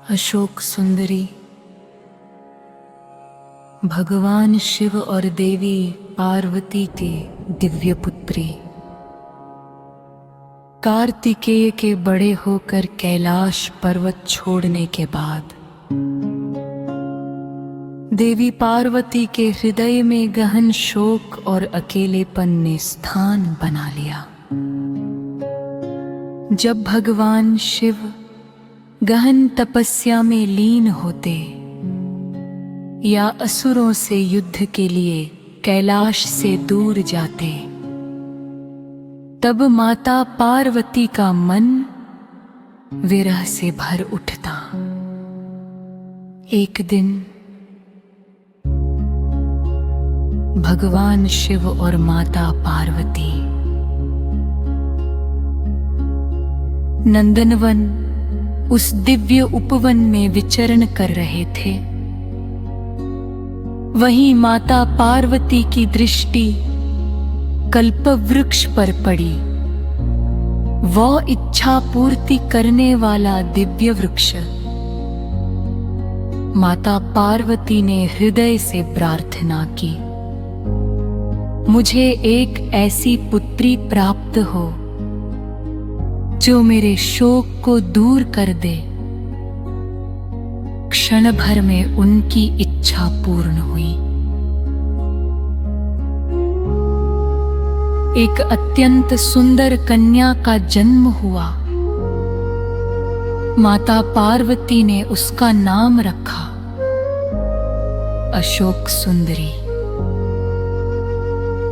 अशोक सुंदरी। भगवान शिव और देवी पार्वती के दिव्य पुत्री। कार्तिकेय के बड़े होकर कैलाश पर्वत छोड़ने के बाद देवी पार्वती के हृदय में गहन शोक और अकेलेपन ने स्थान बना लिया। जब भगवान शिव गहन तपस्या में लीन होते या असुरों से युद्ध के लिए कैलाश से दूर जाते, तब माता पार्वती का मन विरह से भर उठता। एक दिन भगवान शिव और माता पार्वती नंदनवन, उस दिव्य उपवन में विचरण कर रहे थे। वहीं माता पार्वती की दृष्टि कल्पवृक्ष पर पड़ी। वह इच्छा पूर्ति करने वाला दिव्य वृक्ष। माता पार्वती ने हृदय से प्रार्थना की, मुझे एक ऐसी पुत्री प्राप्त हो जो मेरे शोक को दूर कर दे। क्षण भर में उनकी इच्छा पूर्ण हुई। एक अत्यंत सुंदर कन्या का जन्म हुआ। माता पार्वती ने उसका नाम रखा अशोक सुंदरी,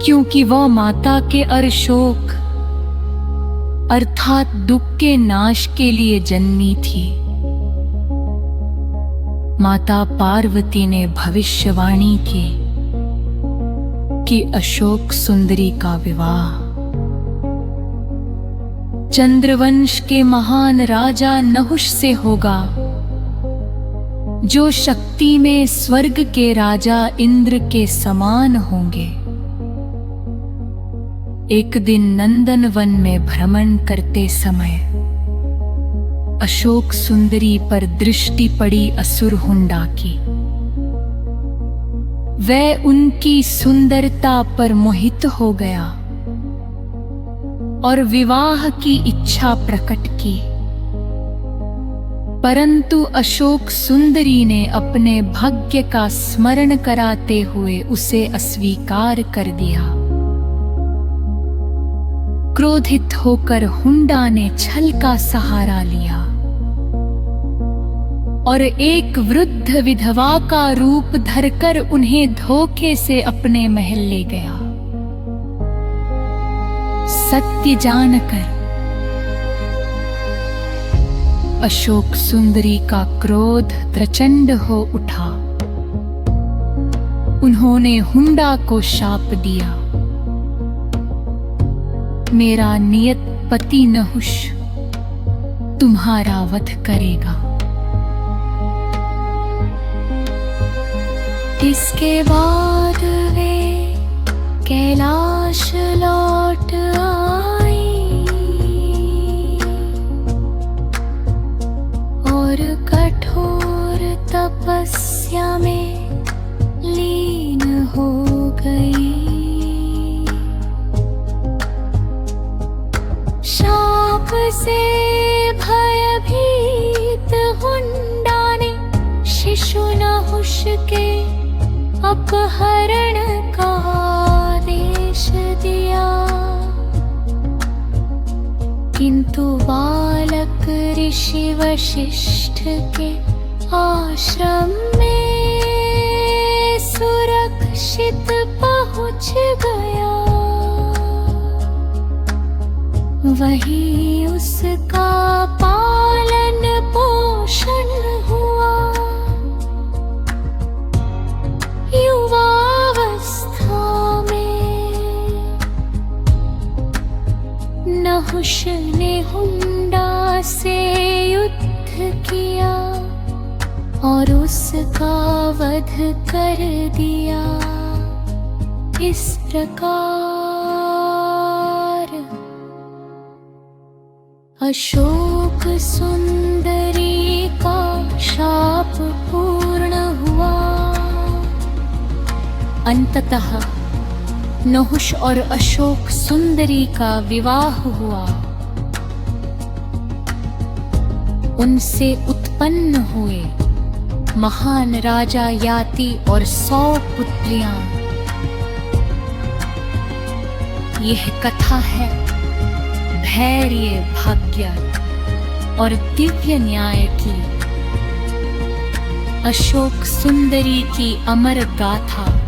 क्योंकि वह माता के अशोक अर्थात दुख के नाश के लिए जन्मी थी। माता पार्वती ने भविष्यवाणी की कि अशोक सुंदरी का विवाह चंद्रवंश के महान राजा नहुष से होगा, जो शक्ति में स्वर्ग के राजा इंद्र के समान होंगे। एक दिन नंदनवन में भ्रमण करते समय अशोक सुंदरी पर दृष्टि पड़ी असुर हुंडा की। वह उनकी सुंदरता पर मोहित हो गया और विवाह की इच्छा प्रकट की, परंतु अशोक सुंदरी ने अपने भाग्य का स्मरण कराते हुए उसे अस्वीकार कर दिया। क्रोधित होकर हुंडा ने छल का सहारा लिया और एक वृद्ध विधवा का रूप धरकर उन्हें धोखे से अपने महल ले गया। सत्य जानकर अशोक सुंदरी का क्रोध प्रचंड हो उठा। उन्होंने हुंडा को शाप दिया, मेरा नियत पति नहुष तुम्हारा वध करेगा। इसके बाद वे कैलाश लौट आई और कठोर तपस्या में लीन हो गई। शाप से भयभीत हुंडा ने शिशु नहुष के अपहरण का आदेश दिया, किंतु बालक ऋषि वशिष्ठ के आश्रम में सुरक्षित पहुंच गया। वहीं उसका पालन पोषण हुआ। युवावस्था में नहुष ने हुंडा से युद्ध किया और उसका वध कर दिया। इस प्रकार अशोक सुंदरी का शाप पूर्ण हुआ। अंततः नहुष और अशोक सुंदरी का विवाह हुआ। उनसे उत्पन्न हुए महान राजा याति और 100 पुत्रियां। यह कथा है धैर्य, भाग्य और दिव्य न्याय की। अशोक सुंदरी की अमर गाथा